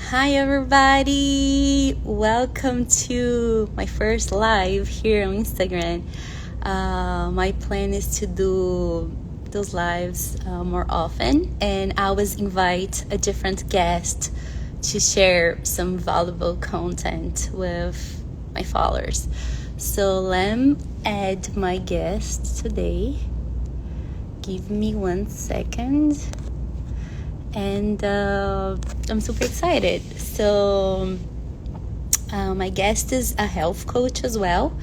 Hi, everybody. Welcome to my first live here on Instagram. My plan is to do those lives more often, and I always invite a different guest to share some valuable content with my followers. So let me add my guest today. Give me 1 second. And I'm super excited. So my guest is a health coach as well,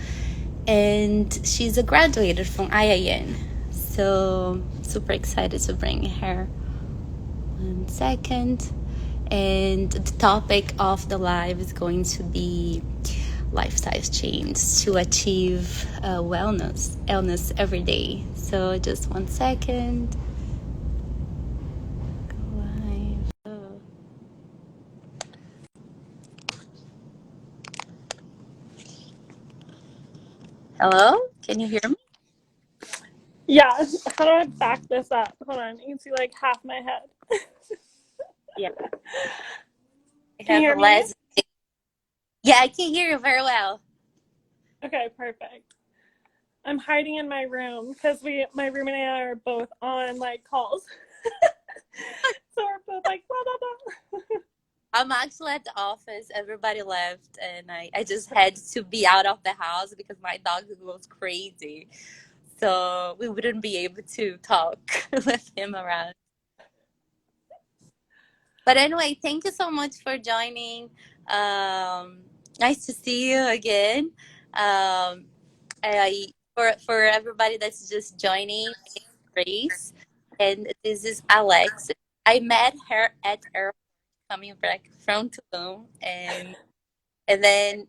and she's a graduated from IIN. So super excited to bring her. 1 second. And the topic of the live is going to be lifestyle change to achieve illness every day. So just 1 second. Hello? Can you hear me? Yeah, how do I back this up? Hold on, you can see like half my head. Yeah. Can you hear me? Yeah, I can hear you very well. Okay, perfect. I'm hiding in my room because my roommate and I are both on like calls. So we're both like blah blah blah. I'm actually at the office. Everybody left, and I just had to be out of the house because my dog was crazy. So we wouldn't be able to talk with him around. But anyway, thank you so much for joining. Nice to see you again. Um, for everybody that's just joining, it's Grace, and this is Alexis. I met her at airport coming back from Tulum, and then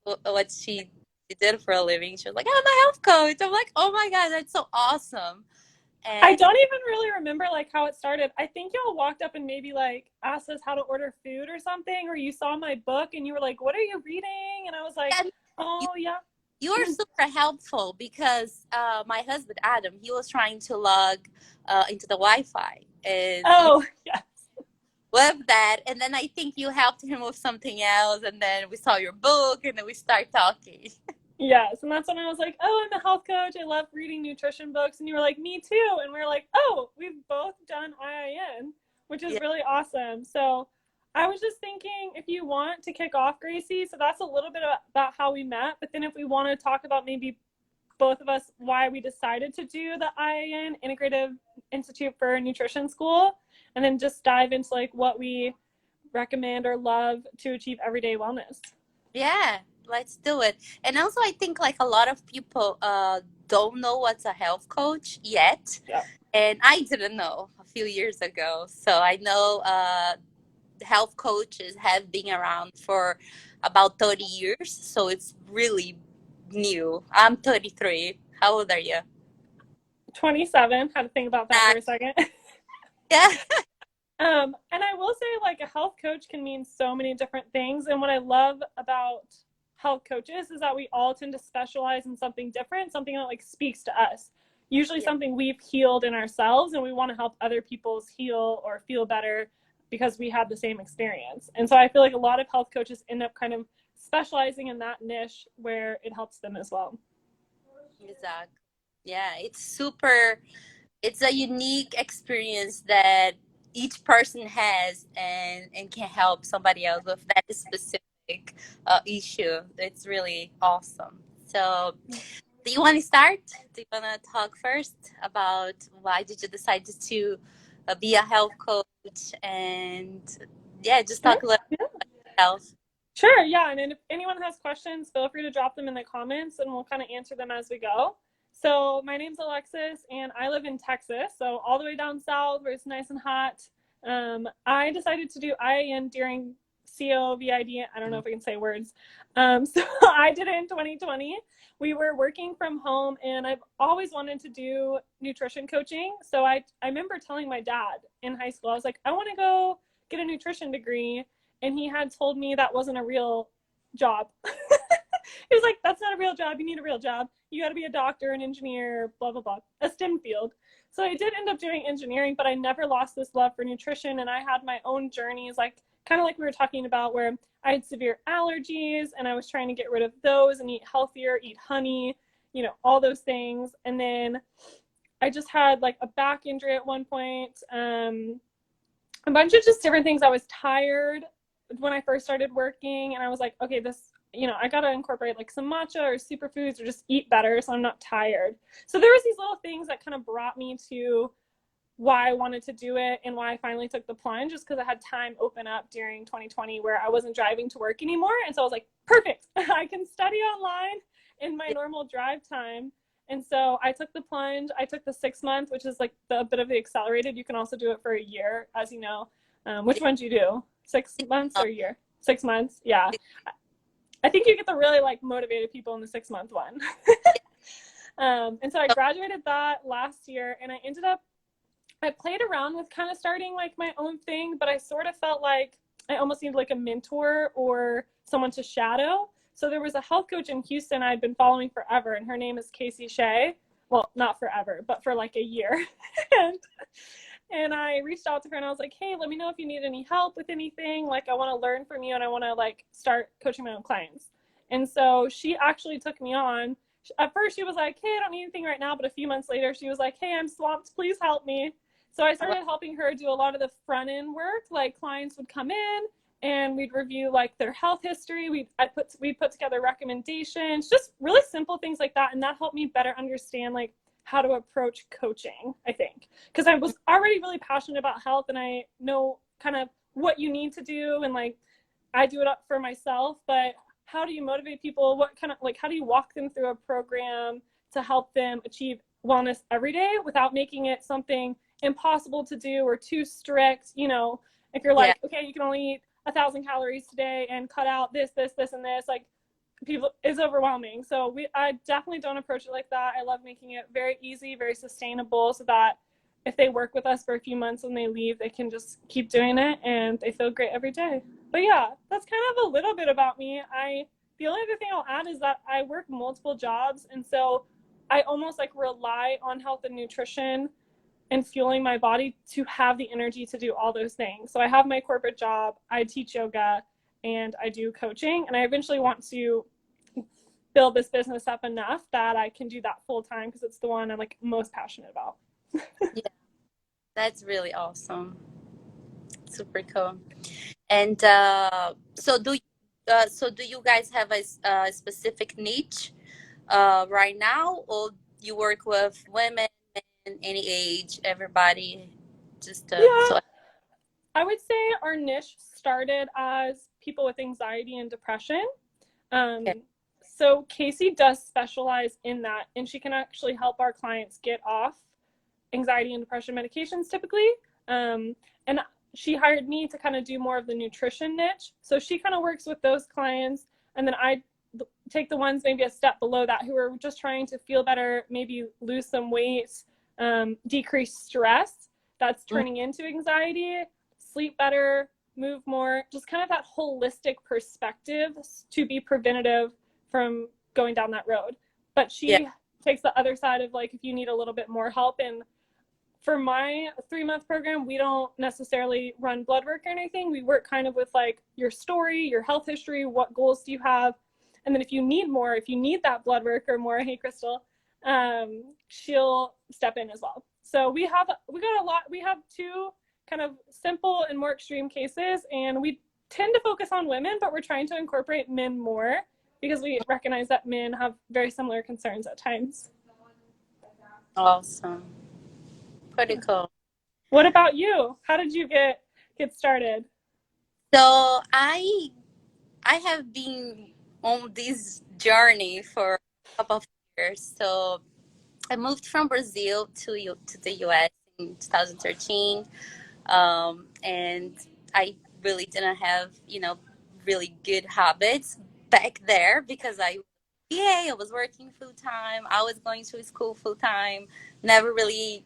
what she did for a living. She was like, "I'm a health coach." I'm like, "Oh my god, that's so awesome!" I And don't even really remember like how it started. I think y'all walked up and maybe like asked us how to order food or something, or you saw my book and you were like, "What are you reading?" And I was like, yeah, you "Oh yeah." you are super helpful because my husband Adam, he was trying to log into the Wi-Fi, and you Oh yeah. with that, and then I think you helped him with something else, and then we saw your book, and then we start talking. Yes, and that's when I was like, "Oh, I'm a health coach. I love reading nutrition books." And you were like, "Me too." And we are like, "Oh, we've both done IIN, which is Yeah, really awesome." So I was just thinking if you want to kick off, Gracie, so that's a little bit about how we met. But then if we want to talk about maybe both of us why we decided to do the IIN Integrative Institute for Nutrition School, and then just dive into like what we recommend or love to achieve everyday wellness. yeah, let's do it. And also, I think like a lot of people don't know what's a health coach yet, Yeah. and I didn't know a few years ago. So I know health coaches have been around for about 30 years, so it's really new. I'm 33. How old are you? 27. Had to think about that for a second. Yeah. And I will say, like, a health coach can mean so many different things. And what I love about health coaches is that we all tend to specialize in something different, something that like speaks to us. Usually Yeah. something we've healed in ourselves, and we want to help other people's heal or feel better because we had the same experience. And so I feel like a lot of health coaches end up kind of specializing in that niche where it helps them as well. Exactly. Yeah, it's a unique experience that each person has and can help somebody else with that specific issue. It's really awesome. So, do you want to start? Do you want to talk first about why did you decide to be a health coach and yeah, just Sure. talk a little Yeah. about health. Sure, yeah. And if anyone has questions, feel free to drop them in the comments and we'll kind of answer them as we go. So, my name's Alexis and I live in Texas, so all the way down south where it's nice and hot. I decided to do IIN during COVID. I don't know if I can say words. So, I did it in 2020. We were working from home and I've always wanted to do nutrition coaching. So, I remember telling my dad in high school, I was like, I want to go get a nutrition degree, and he had told me that wasn't a real job. He was like, "That's not a real job. You need a real job. You got to be a doctor, an engineer, blah blah blah, a STEM field." So I did end up doing engineering, but I never lost this love for nutrition, and I had my own journeys, like kind of like we were talking about, where I had severe allergies and I was trying to get rid of those and eat healthier, eat honey, you know, all those things. And then I just had like a back injury at one point, a bunch of just different things. I was tired when I first started working, and I was like, okay, this, you know, I got to incorporate like some matcha or superfoods or just eat better so I'm not tired. So there was these little things that kind of brought me to why I wanted to do it and why I finally took the plunge, just because I had time open up during 2020 where I wasn't driving to work anymore. And so I was like, perfect, I can study online in my normal drive time. And so I took the plunge. I took the 6 month, which is like a bit of the accelerated. You can also do it for a year, as you know. Which one do you do? 6 months or a year? 6 months. Yeah. I think you get the really like motivated people in the 6 month one. And so I graduated that last year, and I played around with kind of starting like my own thing, but I sort of felt like I almost needed like a mentor or someone to shadow. So there was a health coach in Houston I'd been following forever, and her name is Casey Shea. Well, not forever, but for like a year. and I reached out to her and I was like, hey, let me know if you need any help with anything. Like, I want to learn from you and I want to like start coaching my own clients. And so she actually took me on. At first she was like, hey, I don't need anything right now. But a few months later, she was like, hey, I'm swamped. Please help me. So I started helping her do a lot of the front end work. Like, clients would come in and we'd review like their health history. We put together recommendations, just really simple things like that. And that helped me better understand like how to approach coaching, I think, because I was already really passionate about health and I know kind of what you need to do. And like, I do it up for myself, but how do you motivate people? What kind of like, how do you walk them through a program to help them achieve wellness every day without making it something impossible to do or too strict? You know, if you're like, okay, you can only eat 1,000 calories today and cut out this, and this, like, people is overwhelming. So I definitely don't approach it like that. I love making it very easy, very sustainable, so that if they work with us for a few months and they leave, they can just keep doing it and they feel great every day. But yeah, that's kind of a little bit about me. The only other thing I'll add is that I work multiple jobs, and so I almost like rely on health and nutrition and fueling my body to have the energy to do all those things. So I have my corporate job, I teach yoga, and I do coaching, and I eventually want to build this business up enough that I can do that full time, because it's the one I'm like most passionate about. Yeah, that's really awesome. Super cool. And so do you guys have a specific niche right now, or you work with women, men, any age, everybody? Just Yeah, so. I would say our niche started as people with anxiety and depression. Okay. So Casey does specialize in that, and she can actually help our clients get off anxiety and depression medications typically. And she hired me to kind of do more of the nutrition niche. So she kind of works with those clients, and then I take the ones maybe a step below that who are just trying to feel better, maybe lose some weight, decrease stress that's turning into anxiety, sleep better, move more, just kind of that holistic perspective to be preventative from going down that road. But she takes the other side of like, if you need a little bit more help. And for my 3-month program, we don't necessarily run blood work or anything. We work kind of with like your story, your health history, what goals do you have? And then if you need more, if you need that blood work or more, hey, Crystal, she'll step in as well. So we got a lot. We have 2 kind of simple and more extreme cases, and we tend to focus on women, but we're trying to incorporate men more because we recognize that men have very similar concerns at times. Awesome. Pretty cool. What about you? How did you get started? So I have been on this journey for a couple of years. So I moved from Brazil to the US in 2013, and I really didn't have really good habits back there because I was working full time. I was going to school full time. Never really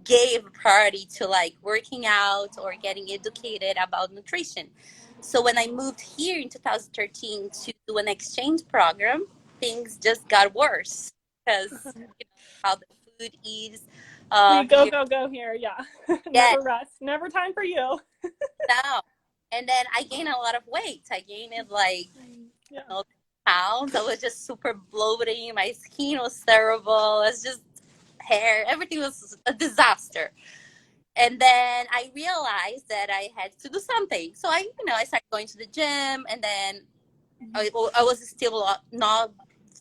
gave priority to like working out or getting educated about nutrition. So when I moved here in 2013 to do an exchange program, things just got worse because how the food is. We go, Here. go, go here. Yeah. Yeah, Never rest. Never time for you. now. And then I gained a lot of weight. I gained it like, Yeah. you know, pounds. I was just super bloating. My skin was terrible. It's just hair. Everything was a disaster. And then I realized that I had to do something. So I started going to the gym, and then I was still not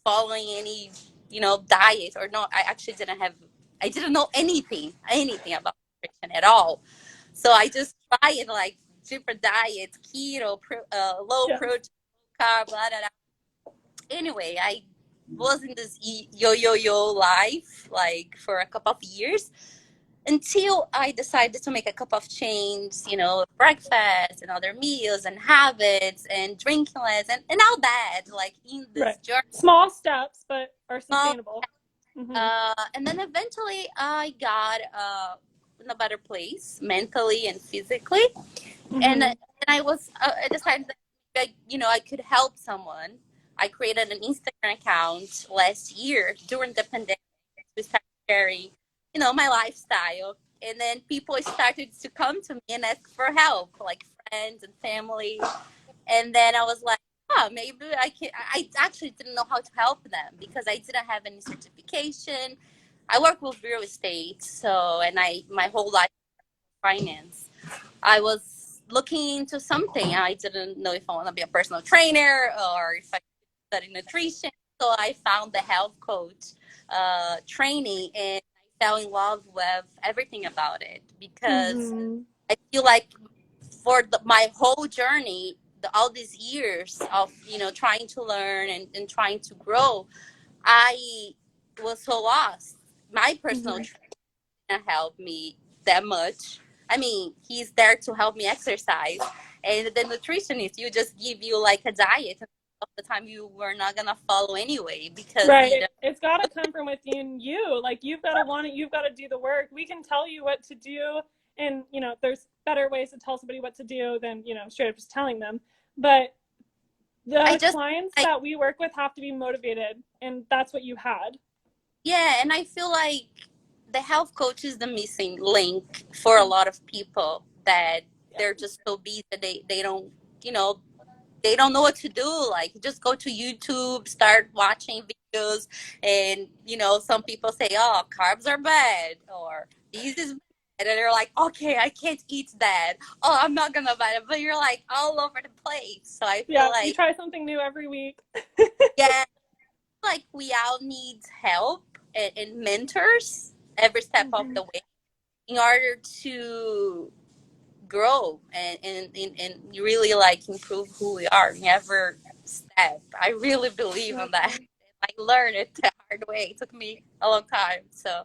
following any, diet or not. I actually I didn't know anything about nutrition at all. So I just tried like different diets, keto, low Yeah. protein, carb, blah, blah, blah. Anyway, I was in this yo life like for a couple of years until I decided to make a couple of changes, breakfast and other meals and habits and drinking less and all that, like in Right. this journey. Small steps, but are sustainable. Mm-hmm. And then eventually I got in a better place mentally and physically. And Mm-hmm. I decided that I could help someone. I created an Instagram account last year during the pandemic. We started sharing, my lifestyle, and then people started to come to me and ask for help, like friends and family. And then I was like, oh, maybe I can. I actually didn't know how to help them because I didn't have any certification. I work with real estate, so and I my whole life finance. I was looking into something. I didn't know if I want to be a personal trainer or if I study nutrition. So I found the health coach training, and I fell in love with everything about it because Mm-hmm. I feel like for my whole journey, all these years of trying to learn and trying to grow, I was so lost. My personal Mm-hmm. trainer didn't help me that much. I mean, he's there to help me exercise, and the nutritionist you just give you like a diet. Of the time you were not gonna follow anyway because Right. you know. It's got to come from within you. Like you've got to want it. You've got to do the work. We can tell you what to do, and there's better ways to tell somebody what to do than straight up just telling them. But I the just clients like that we work with have to be motivated, and that's what you had. Yeah, and I feel like the health coach is the missing link for a lot of people that Yeah. they're just so busy that they don't you know they don't know what to do. Like just go to YouTube, start watching videos, and some people say, "Oh, carbs are bad," or "This is bad," and they're like, "Okay, I can't eat that. Oh, I'm not gonna buy it." But you're like all over the place. So I feel Yeah. You like try something new every week. yeah, like we all need help and mentors every step of Mm-hmm. the way in order to grow and really like improve who we are in every step. I really believe in that. Exactly. I learned it the hard way. It took me a long time. So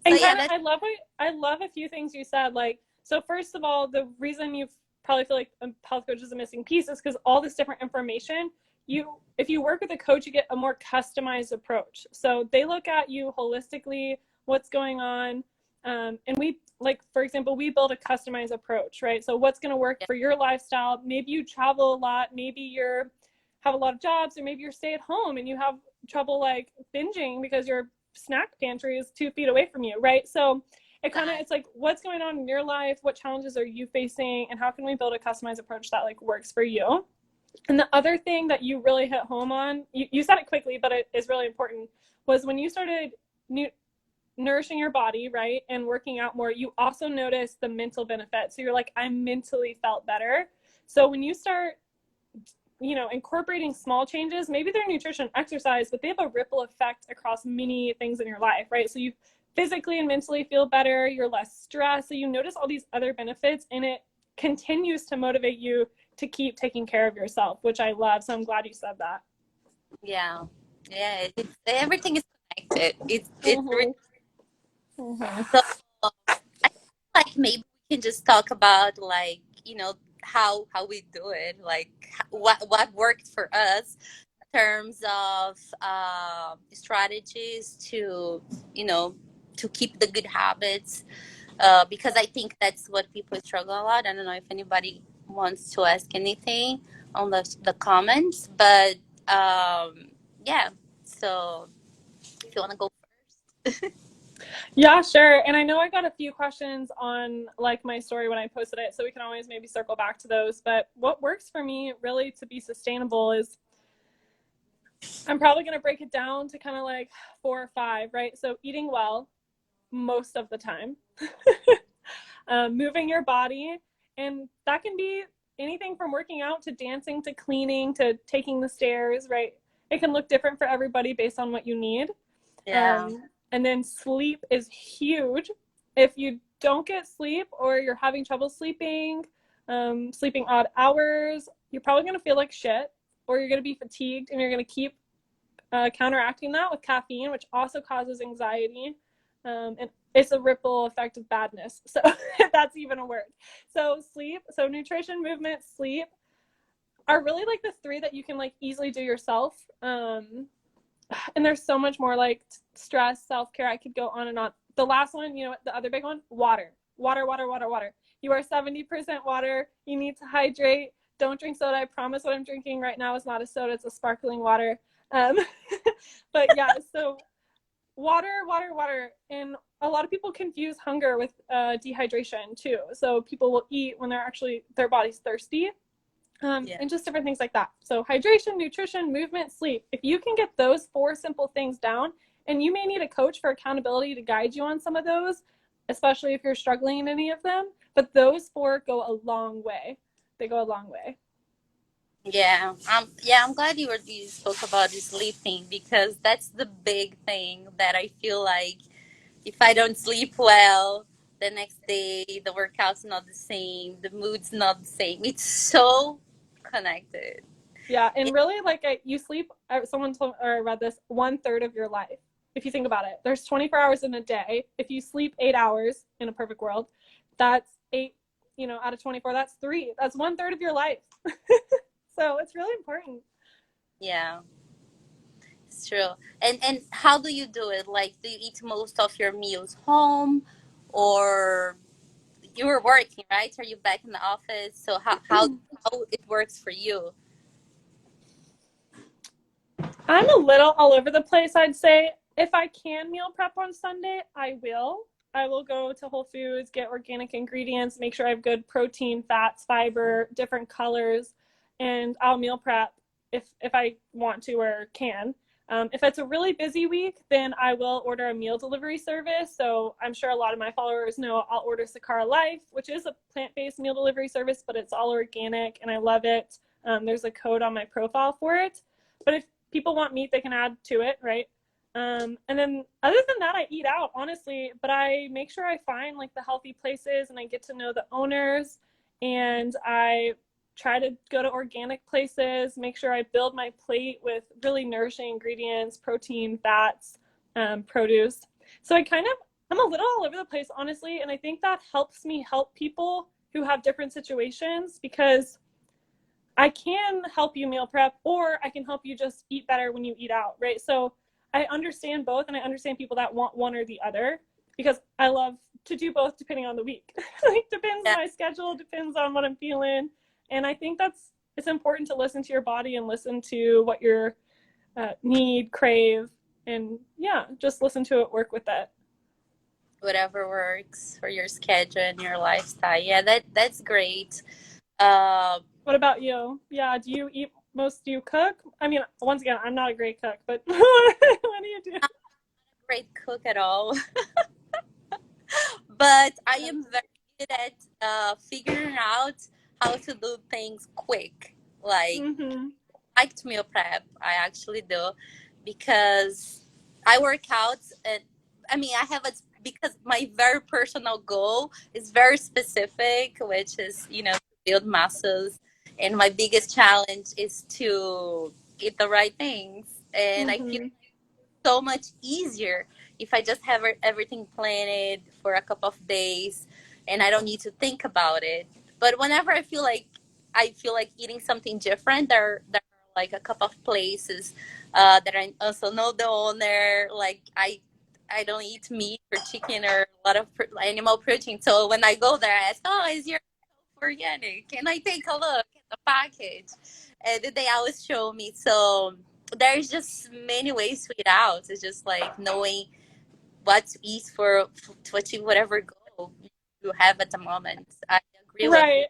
And yeah, kind of, that's I love a few things you said. Like, so first of all, the reason you probably feel like a health coach is a missing piece is because all this different information, if you work with a coach, you get a more customized approach. So they look at you holistically, what's going on, and we like, for example, we build a customized approach, right? So what's going to work yeah, for your lifestyle? Maybe you travel a lot, maybe you're have a lot of jobs, or maybe you're stay at home and you have trouble like binging because you're snack pantry is 2 feet away from you, right? So that. it's like what's going on in your life, what challenges are you facing, and how can we build a customized approach that like works for you. And the other thing that you really hit home on, you said it quickly, but it is really important, was when you started nourishing your body, right, and working out more, you also noticed the mental benefit. So you're like, I mentally felt better. So when you start incorporating small changes, maybe they're nutrition, exercise, but they have a ripple effect across many things in your life, right? So you physically and mentally feel better, you're less stressed. So you notice all these other benefits, and it continues to motivate you to keep taking care of yourself, which I love. So I'm glad you said that. Yeah, yeah. Everything is connected. It's really Mm-hmm. Mm-hmm. so. I feel like maybe we can just talk about like how we do it, like what worked for us terms of strategies to you know to keep the good habits because I think that's what people struggle a lot. I don't know if anybody wants to ask anything on the comments, but yeah. So if you want to go first. Yeah, sure. And I know I got a few questions on like my story when I posted it, so we can always maybe circle back to those. But what works for me really to be sustainable is I'm probably going to break it down to kind of like four or five, right? So eating well most of the time, moving your body, and that can be anything from working out to dancing to cleaning to taking the stairs, right? It can look different for everybody based on what you need. Yeah. And then sleep is huge. If you don't get sleep or you're having trouble sleeping, sleeping odd hours, you're probably going to feel like shit, or you're going to be fatigued, and you're going to keep counteracting that with caffeine, which also causes anxiety. And it's a ripple effect of badness. So that's even a word. So sleep, so nutrition, movement, sleep are really like the three that you can like easily do yourself. And there's so much more like stress, self-care. I could go on and on. The last one, you know, the other big one, water. Water, water, water, water. You are 70% water. You need to hydrate. Don't drink soda. I promise what I'm drinking right now is not a soda. It's a sparkling water. Um, but yeah, so water, water, water. And a lot of people confuse hunger with dehydration too. So people will eat when they're actually, their body's thirsty. Yeah. And just different things like that. So hydration, nutrition, movement, sleep. If you can get those four simple things down, and you may need a coach for accountability to guide you on some of those, especially if you're struggling in any of them, but those four go a long way. They go a long way. Yeah, I'm glad you spoke about this sleep thing because that's the big thing that I feel like if I don't sleep well, the next day the workout's not the same, the mood's not the same. It's so connected. Yeah, and It, really, like you sleep. Someone told or I read this 1/3 of your life. If you think about it, there's 24 hours in a day. If you sleep 8 hours in a perfect world, that's eight. You know, out of 24, that's three. That's 1/3 of your life. So it's really important. yeah, it's true. And how do you do it? Like, do you eat most of your meals home, or you were working, right? Are you back in the office? So how it works for you? I'm a little all over the place, I'd say. If I can meal prep on Sunday, I will. I will go to Whole Foods, get organic ingredients, make sure I have good protein, fats, fiber, different colors, and I'll meal prep if I want to or can. If it's a really busy week, then I will order a meal delivery service. So I'm sure a lot of my followers know I'll order Sakara Life, which is a plant-based meal delivery service, but it's all organic and I love it. There's a code on my profile for it. But if people want meat, they can add to it, right? And then other than that, I eat out, honestly, but I make sure I find like the healthy places and I get to know the owners and I try to go to organic places, make sure I build my plate with really nourishing ingredients, protein, fats, produce. So I'm a little all over the place, honestly. And I think that helps me help people who have different situations because I can help you meal prep or I can help you just eat better when you eat out, right? So I understand both and I understand people that want one or the other because I love to do both depending on the week. Like depends on Yeah, my schedule, depends on what I'm feeling. And I think it's important to listen to your body and listen to what your need, crave, and yeah, just listen to it, work with it. whatever works for your schedule and your lifestyle. Yeah, that's great. Uh, What about you? Yeah, do you eat most? Do you cook? I mean, once again, I'm not a great cook, but what do you do? Great cook at all, but I am very good at figuring out how to do things quick. Like Mm-hmm. like to meal prep, I actually do, because I work out and I mean I have a because my very personal goal is very specific, which is to build muscles, and my biggest challenge is to eat the right things, and I feel Mm-hmm. so much easier if I just have everything planned for a couple of days and I don't need to think about it. But whenever I feel like eating something different, there are like a couple of places that I also know the owner. Like I don't eat meat or chicken or a lot of animal protein. So when I go there, I ask, "Oh, is your organic? Can I take a look at the package?" And they always show me. So there's just many ways to eat out. It's just like knowing. what to eat to achieve whatever goal you have at the moment. I agree with you.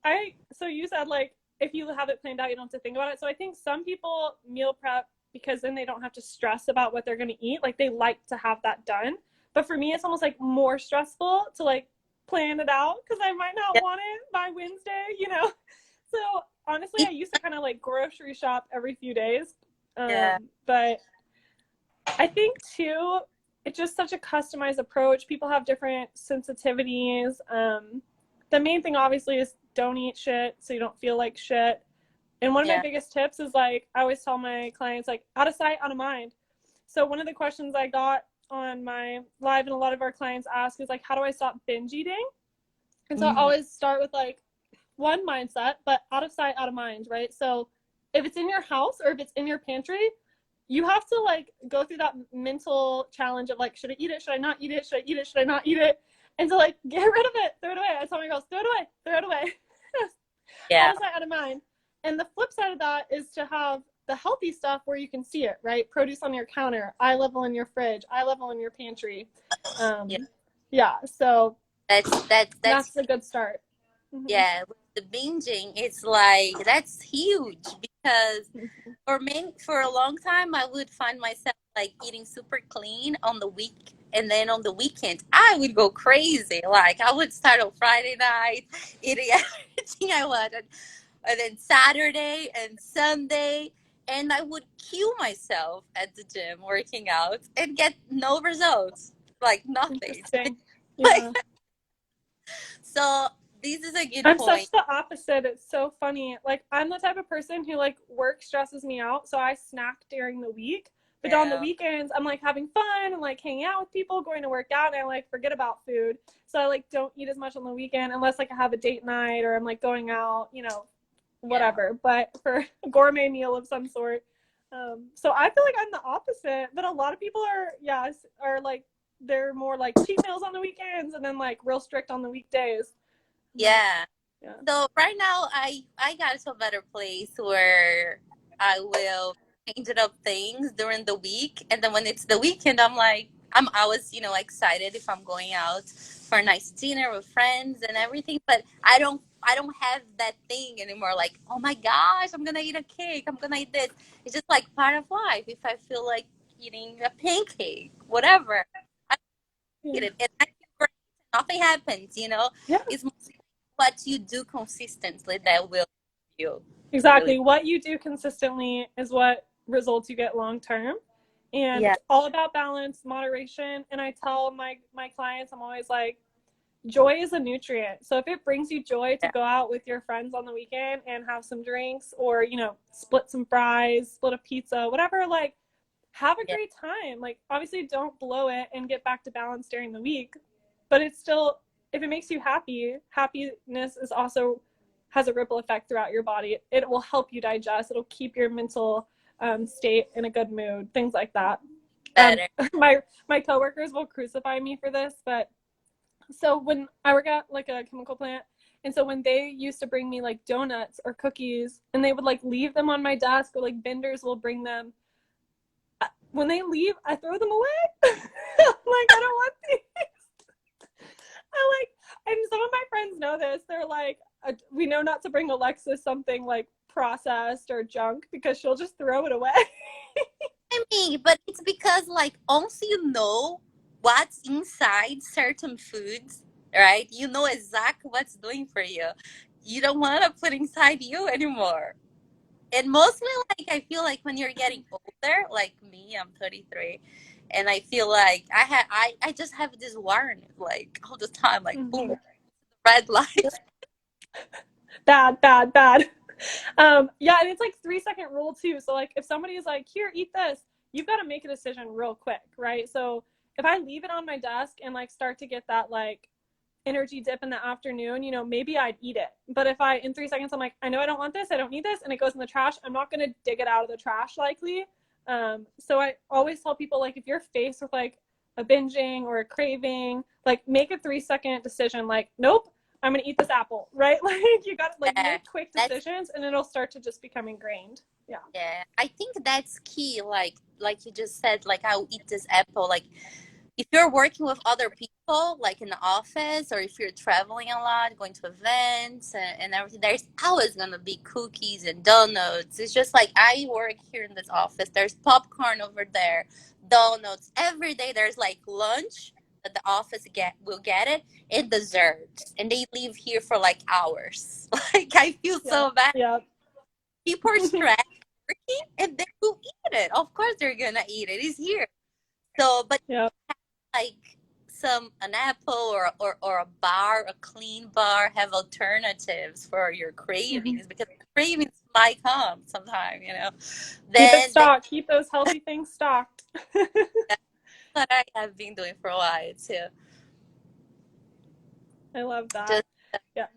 Right. So you said like if you have it planned out, you don't have to think about it. So I think some people meal prep because then they don't have to stress about what they're going to eat. Like they like to have that done. But for me, it's almost like more stressful to like plan it out because I might not Yeah. want it by Wednesday. So honestly, I used to kind of like grocery shop every few days. Yeah. But I think too, it's just such a customized approach. People have different sensitivities. The main thing obviously is don't eat shit so you don't feel like shit. And one of my Yeah. biggest tips is like I always tell my clients like out of sight, out of mind. So one of the questions I got on my live and a lot of our clients ask is like, how do I stop binge eating? And so I Mhm. always start with like one mindset, but out of sight, out of mind, right? So if it's in your house or if it's in your pantry, you have to like go through that mental challenge of like, should I eat it? Should I not eat it? Should I eat it? Should I not eat it? And so like, get rid of it, throw it away. I tell my girls, throw it away, throw it away. Out Yeah. of sight, out of mind. And the flip side of that is to have the healthy stuff where you can see it, right? Produce on your counter, eye level in your fridge, eye level in your pantry. Yeah. Yeah, so That's that's a good start. Mm-hmm. yeah. With the binging, it's like that's huge because for a long time I would find myself like eating super clean on the week, and then on the weekend I would go crazy. Like I would start on Friday night eating everything I wanted, and then Saturday and Sunday, and I would kill myself at the gym working out and get no results, like nothing. Interesting. Like, Yeah. so this is a good I'm point. such the opposite. It's so funny. Like I'm the type of person who like work stresses me out, so I snack during the week. But on the Yeah, weekends, I'm like having fun and like hanging out with people, going to work out, and I like forget about food. So I like don't eat as much on the weekend unless like I have a date night or I'm like going out, yeah, whatever. But for a gourmet meal of some sort. So I feel like I'm the opposite. But a lot of people are like they're more like cheat meals on the weekends and then like real strict on the weekdays. yeah. Yeah. So right now, I got to a better place where I will change it up things during the week, and then when it's the weekend, I'm always excited if I'm going out for a nice dinner with friends and everything. But I don't have that thing anymore. Like, oh my gosh, I'm gonna eat a cake. I'm gonna eat this. It's just like part of life. If I feel like eating a pancake, whatever, I eat Yeah. it, and I feel great. Nothing happens. Yeah. It's what you do consistently that will you really. Exactly. What you do consistently is what results you get long term. And Yeah, it's all about balance, moderation. And I tell my clients, I'm always like, joy is a nutrient. So if it brings you joy to yeah, go out with your friends on the weekend and have some drinks or, split some fries, split a pizza, whatever, like have a yeah, great time. Like obviously don't blow it and get back to balance during the week, but it's still if it makes you happy, happiness is also has a ripple effect throughout your body. It will help you digest. It'll keep your mental state in a good mood. Things like that. Um, better. my coworkers will crucify me for this, but so when I work at like a chemical plant, and so when they used to bring me like donuts or cookies, and they would like leave them on my desk, or like vendors will bring them when they leave, I throw them away. I'm like, I don't want these. I like, and some of my friends know this. They're like, we know not to bring Alexis something like processed or junk because she'll just throw it away. I mean, but it's because like once you know what's inside certain foods, right? You know exactly what's doing for you. You don't want to put inside you anymore. And mostly, like I feel like when you're getting older, like me, I'm 33, and I feel like I just have this awareness like all the time, like Mm-hmm. boom, red light. Bad, bad, bad. Yeah, and it's like 3 second rule too. So like if somebody is like, here, eat this, you've got to make a decision real quick, right? So if I leave it on my desk and like start to get that like energy dip in the afternoon, maybe I'd eat it. But if I, in 3 seconds, I'm like, I know I don't want this, I don't need this, and it goes in the trash, I'm not going to dig it out of the trash likely. So I always tell people, like, if you're faced with like a binging or a craving, like make a 3 second decision, like, nope, I'm going to eat this apple, right? Like you got to like Yeah, make quick that's decisions and it'll start to just become ingrained. yeah. I think that's key. Like you just said, like I'll eat this apple. Like if you're working with other people, like in the office, or if you're traveling a lot, going to events and everything, there's always gonna be cookies and donuts. It's just like I work here in this office. There's popcorn over there, donuts every day. There's like lunch that the office will get it, and desserts, and they leave here for like hours. Like I feel Yeah. so bad. Yeah. People are stressed working, and they will eat it. Of course, they're gonna eat it. It's here. So, but Yeah. like an apple or a bar, a clean bar, have alternatives for your Mm-hmm. cravings, because cravings might come sometime, Keep it then stocked. Keep those healthy things stocked. that's what I have been doing for a while too. I love that. Just Yeah.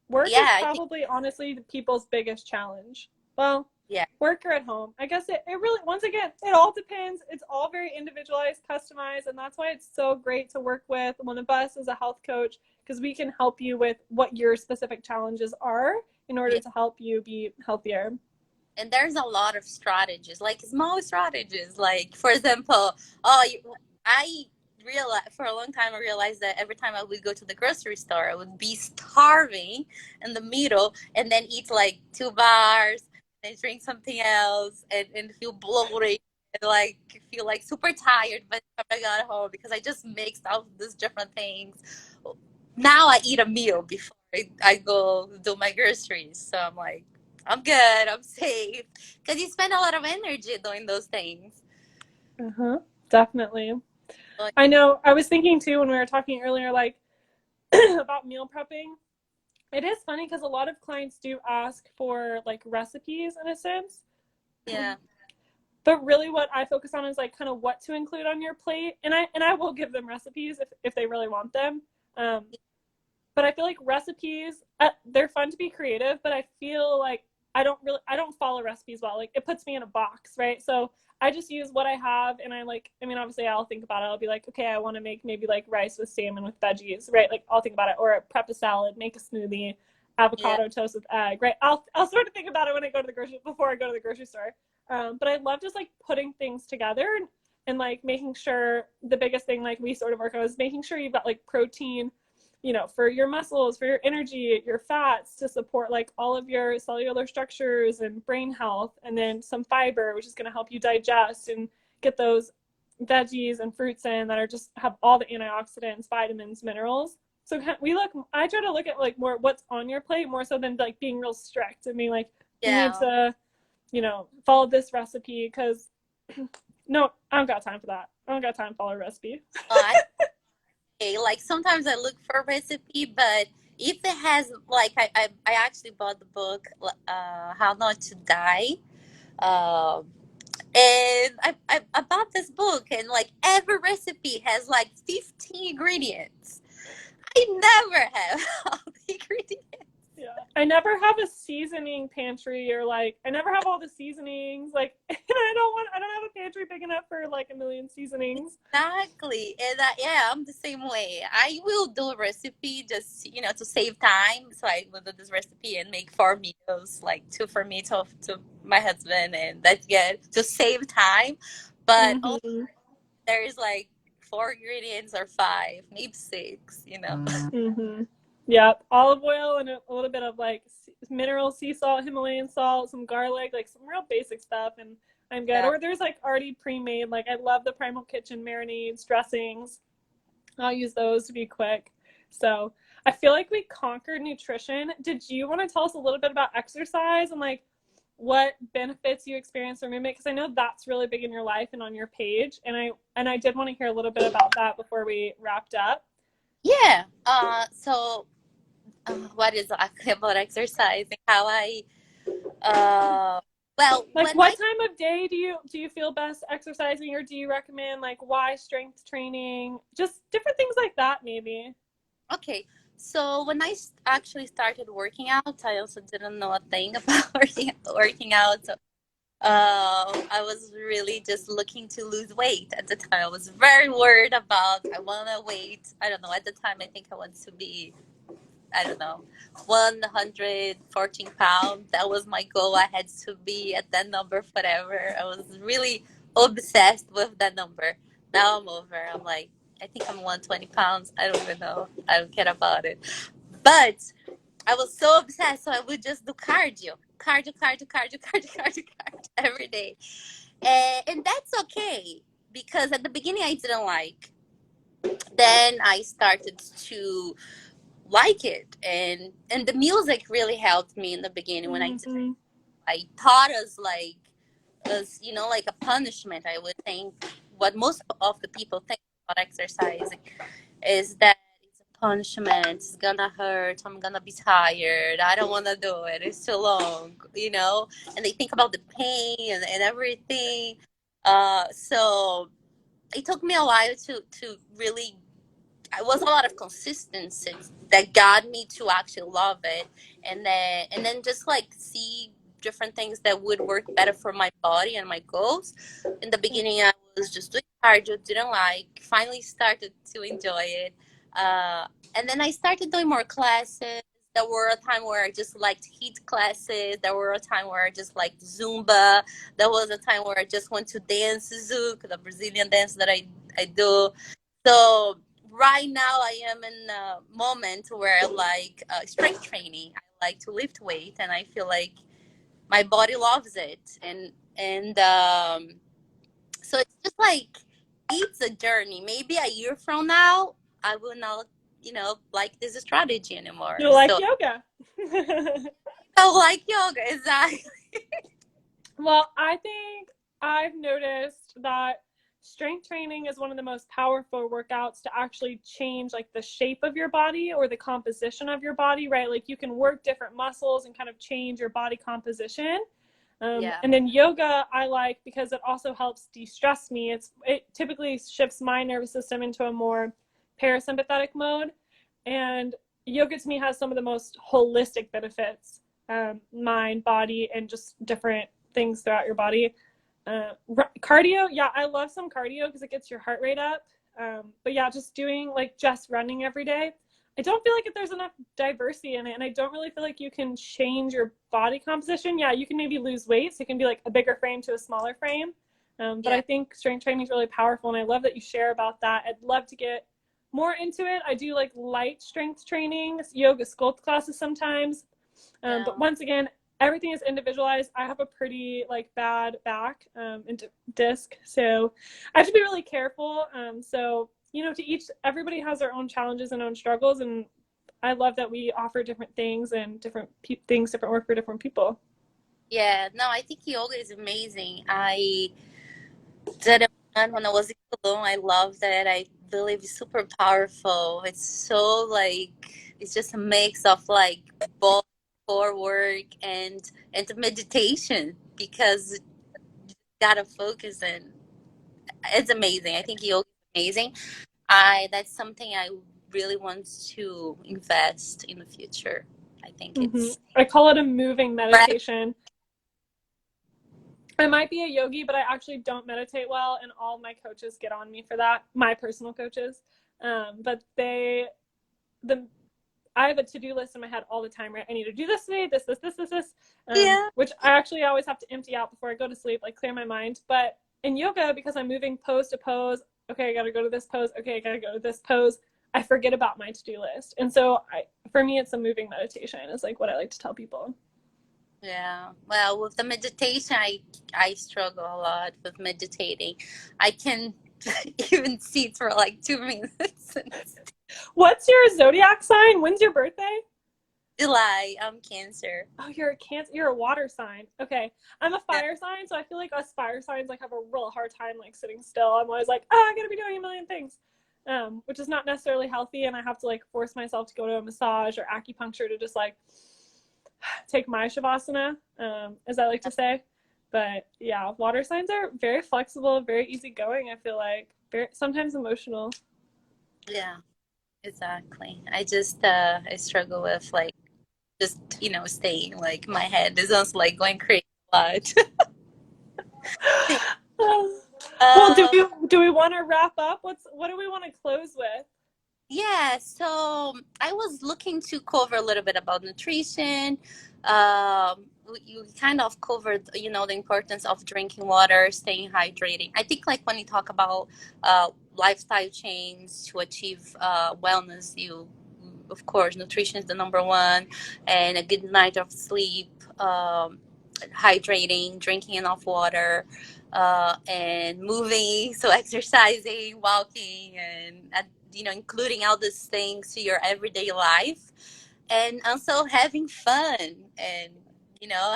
Work is yeah, I think probably honestly people's biggest challenge. Well, yeah, work or at home. I guess it really, once again, it all depends. It's all very individualized, customized, and that's why it's so great to work with one of us as a health coach, because we can help you with what your specific challenges are in order yeah. to help you be healthier. And there's a lot of strategies, like small strategies, like for example, oh, I realized for a long time, I realized that every time I would go to the grocery store, I would be starving in the middle, and then eat like 2 bars and drink something else, and feel bloated and like feel like super tired by the time I got home, because I just mixed all these different things. Now I eat a meal before I go do my groceries, so I'm like, I'm good, I'm safe, because you spend a lot of energy doing those things. Uh-huh. Definitely. Like, I know. I was thinking too when we were talking earlier, like about meal prepping. It is funny because a lot of clients do ask for like recipes in a sense. yeah, But really what I focus on is like kind of what to include on your plate. And I will give them recipes if they really want them. Um, but I feel like recipes, they're fun to be creative, but I feel like I don't follow recipes well. Like it puts me in a box, right? So I just use what I have, and I mean, obviously I'll think about it. I'll be like, okay, I want to make maybe like rice with salmon with veggies, right? Like I'll think about it, or prep a salad, make a smoothie, yeah, avocado toast with egg, right? I'll sort of think about it when I go to the grocery before I go to the grocery store. But I love just like putting things together and like making sure the biggest thing like we sort of work on is making sure you've got like protein, for your muscles, for your energy, your fats to support like all of your cellular structures and brain health, and then some fiber, which is going to help you digest and get those veggies and fruits in that are just have all the antioxidants, vitamins, minerals. So I try to look at like more what's on your plate more so than like being real strict and being like, you need yeah. to, follow this recipe because no, I don't got time for that. I don't got time to follow a recipe. I like sometimes I look for a recipe, but if it has like I actually bought the book, How Not to Die. Um, and I bought this book, and like every recipe has like 15 ingredients. I never have all the ingredients. Yeah. I never have a seasoning pantry or like I never have all the seasonings. Like and I don't have a pantry big enough for like a million seasonings. Exactly. And yeah, I'm the same way. I will do a recipe just, to save time. So I will do this recipe and make 4 meals, like two for me, to my husband, and that's good to save time. But also, Mm-hmm. there's like 4 ingredients or five, maybe six. Mm-hmm. Yeah, olive oil and a little bit of like mineral sea salt, Himalayan salt, some garlic, like some real basic stuff, and I'm good. Yeah. Or there's like already pre-made. Like I love the Primal Kitchen marinades, dressings. I'll use those to be quick. So I feel like we conquered nutrition. Did you want to tell us a little bit about exercise and like what benefits you experience from movement? Because I know that's really big in your life and on your page, and I did want to hear a little bit about that before we wrapped up. Yeah. What is about exercising? How well, Like when what I time of day do you feel best exercising, or do you recommend like why strength training? Just different things like that maybe. Okay, so when I actually started working out, I also didn't know a thing about working out. So, I was really just looking to lose weight at the time. I was very worried about. I want to weight. I don't know. At the time, I think I wanted to be. I don't know, 114 pounds. That was my goal. I had to be at that number forever. I was really obsessed with that number. Now I'm over. I'm like, I think I'm 120 pounds. I don't even know. I don't care about it. But I was so obsessed, so I would just do cardio every day. And that's okay because at the beginning I didn't like. Then I started to like it, and the music really helped me in the beginning when Mm-hmm. I taught us like as like a punishment. I would think what most of the people think about exercising is that it's a punishment. It's gonna hurt. I'm gonna be tired. I don't want to do it. It's too long. And they think about the pain and everything. So it took me a while to really. It was a lot of consistency that got me to actually love it, and then just like see different things that would work better for my body and my goals. In the beginning, I was just doing cardio, didn't like. Finally, started to enjoy it, uh, and then I started doing more classes. There were a time where I just liked heat classes. There were a time where I just liked Zumba. There was a time where I just went to dance Zouk, the Brazilian dance that I do. So right now I am in a moment where I like strength training. I like to lift weight, and I feel like my body loves it. And so it's just like it's a journey. Maybe a year from now, I will not, like this strategy anymore. You like So yoga? I like yoga exactly. Well, I think I've noticed that strength training is one of the most powerful workouts to actually change like the shape of your body or the composition of your body, right? Like you can work different muscles and kind of change your body composition. Yeah, And then yoga, I like because it also helps de-stress me. It typically shifts my nervous system into a more parasympathetic mode, and yoga to me has some of the most holistic benefits, mind, body, and just different things throughout your body. Cardio, yeah, I love some cardio because it gets your heart rate up. But yeah, just doing like just running every day. I don't feel like if there's enough diversity in it, and I don't really feel like you can change your body composition. Yeah, you can maybe lose weight, so it can be like a bigger frame to a smaller frame. But yeah, I think strength training is really powerful, and I love that you share about that. I'd love to get more into it. I do like light strength training, yoga sculpt classes sometimes. But yeah. once again, everything is individualized. I have a pretty like bad back and disc, so I have to be really careful. So to each, everybody has their own challenges and own struggles, and I love that we offer different things and different things, different work for different people. Yeah, no, I think yoga is amazing. I did it when I was in Tulum. I love that. I believe it's super powerful. It's so like it's just a mix of like both core work and meditation because you gotta focus, and it's amazing. I think yoga is amazing. I That's something I really want to invest in the future. I think it's I call it a moving meditation. I might be a yogi, but I actually don't meditate well, and all my coaches get on me for that. My personal coaches, but the I have a to-do list in my head all the time, right? I need to do this today, this, yeah. which I actually always have to empty out before I go to sleep, like clear my mind. But in yoga, because I'm moving pose to pose, okay, I got to go to this pose. Okay, I got to go to this pose. I forget about my to-do list. And so for me, it's a moving meditation is like what I like to tell people. Yeah. Well, with the meditation, I struggle a lot with meditating. I can even sit for like 2 minutes. What's your zodiac sign? When's your birthday? July, I'm Cancer. Oh, you're a Cancer. You're a water sign. Okay, I'm a Yeah. fire sign, so I feel like us fire signs like have a real hard time like sitting still. I'm always like, oh, I gotta be doing a million things, which is not necessarily healthy, and I have to like force myself to go to a massage or acupuncture to just like take my shavasana, as I like to say. But yeah, water signs are very flexible, very easygoing. I feel like very sometimes emotional. Yeah, exactly. I struggle with like just staying like my head is just like going crazy a lot. Well, um, do we want to wrap up? What do we want to close with? Yeah, so I was looking to cover a little bit about nutrition. You kind of covered, the importance of drinking water, staying hydrating. I think like when you talk about lifestyle change to achieve wellness, of course, nutrition is the number one, and a good night of sleep, hydrating, drinking enough water, and moving, so exercising, walking, and including all these things to your everyday life, and also having fun and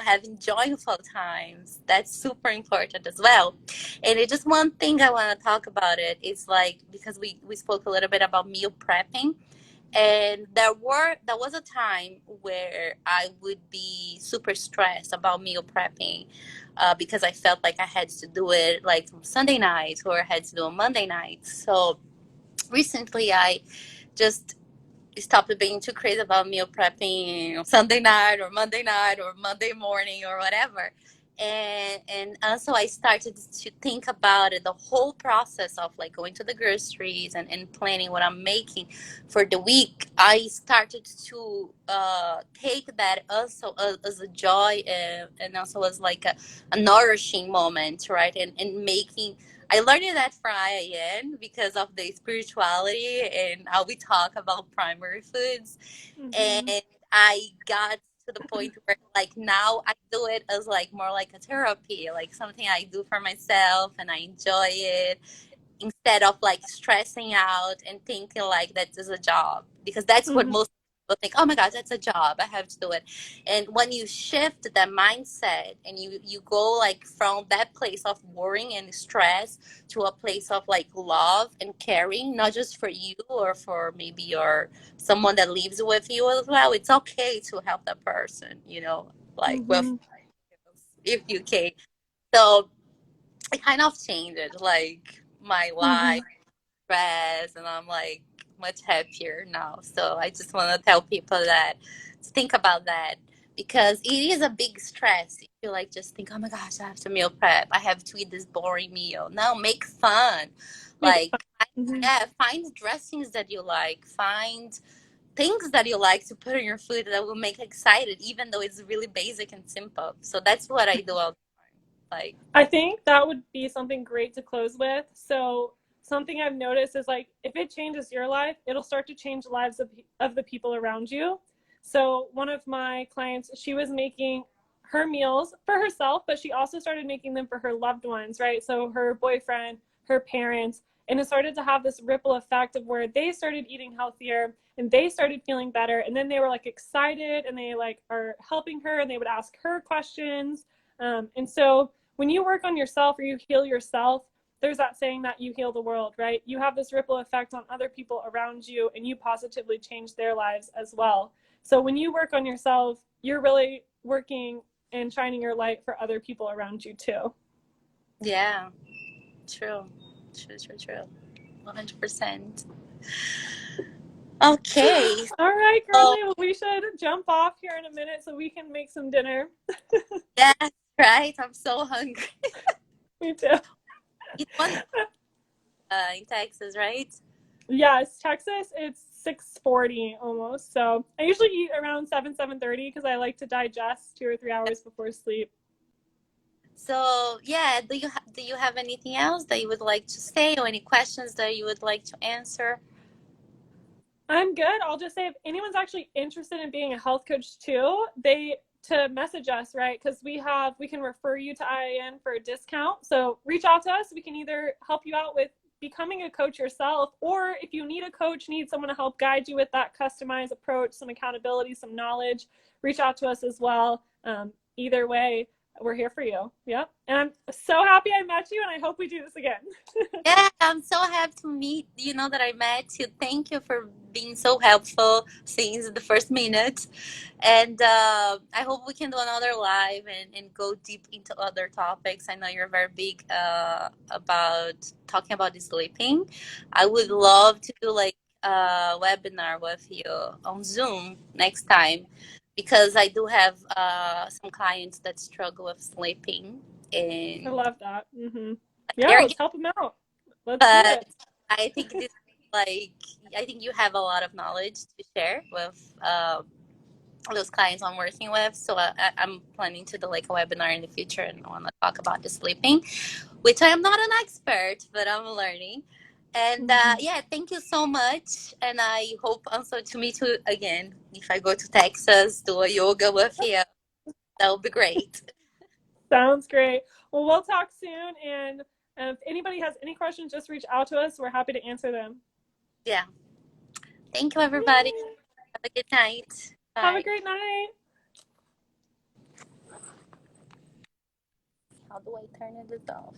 having joyful times. That's super important as well. And it's just one thing I want to talk about it is like because we spoke a little bit about meal prepping, and there was a time where I would be super stressed about meal prepping, because I felt like I had to do it like on Sunday nights or I had to do on Monday nights. So recently I just stopped being too crazy about meal prepping on Sunday night or Monday morning or whatever. And also I started to think about it, the whole process of like going to the groceries and planning what I'm making for the week. I started to take that also as a joy, and also as like a nourishing moment, right? And making I learned that from IIN because of the spirituality and how we talk about primary foods. Mm-hmm. And I got to the point where like now I do it as like more like a therapy, like something I do for myself and I enjoy it instead of like stressing out and thinking like that is a job, because that's what Mm-hmm. most people think. Oh my gosh, that's a job, I have to do it. And when you shift that mindset and you go like from that place of worrying and stress to a place of like love and caring, not just for you or for maybe your someone that lives with you as well, it's okay to help that person, like with Mm-hmm. if you can. So it kind of changed like my Mm-hmm. life stress, and I'm like much happier now. So I just want to tell people that to think about that, because it is a big stress if you like just think, oh my gosh, I have to meal prep, I have to eat this boring meal. No, make fun. Make it fun. Like, Mm-hmm. yeah, find dressings that you like, find things that you like to put in your food that will make excited, even though it's really basic and simple. So that's what I do all the time. Like, I think that would be something great to close with. So something I've noticed is like if it changes your life, it'll start to change the lives of the people around you. So one of my clients, she was making her meals for herself, but she also started making them for her loved ones, right? So her boyfriend, her parents, and it started to have this ripple effect of where they started eating healthier and they started feeling better, and then they were like excited and they like are helping her and they would ask her questions. And so when you work on yourself or you heal yourself, there's that saying that you heal the world, right? You have this ripple effect on other people around you and you positively change their lives as well. So when you work on yourself, you're really working and shining your light for other people around you too. yeah, true, true, true, true, 100%. Okay. All right, So, girlie. Well, we should jump off here in a minute so we can make some dinner. yes, right. I'm so hungry. Me too. It's one in Texas, right? Yes, Texas, it's 6:40 almost. So I usually eat around 7:30 because I like to digest 2 or 3 hours before sleep. So, yeah, do you have anything else that you would like to say, or any questions that you would like to answer? I'm good. I'll just say if anyone's actually interested in being a health coach too, they to message us, right? Because we can refer you to IIN for a discount. So reach out to us. We can either help you out with becoming a coach yourself, or if you need a coach, need someone to help guide you with that customized approach, some accountability, some knowledge, reach out to us as well. Either way, we're here for you. Yep. And I'm so happy I met you, and I hope we do this again. Yeah, I'm so happy to meet that I met you. Thank you for being so helpful since the first minute. And I hope we can do another live and go deep into other topics. I know you're very big about talking about the sleeping. I would love to do like a webinar with you on Zoom next time, because I do have some clients that struggle with sleeping, I and love that. Yeah, they're let's help them out. Let's do but it. I think this. like I think you have a lot of knowledge to share with those clients I'm working with. So I'm planning to do like a webinar in the future, and I want to talk about the sleeping, which I am not an expert, but I'm learning. And Mhm. yeah, thank you so much. And I hope also to meet you again. If I go to Texas, do a yoga with you, that would be great. Sounds great. Well, we'll talk soon. And if anybody has any questions, just reach out to us. We're happy to answer them. Yeah. Thank you, everybody. Yay. Have a good night. Have a Bye. great night. How do I turn it off?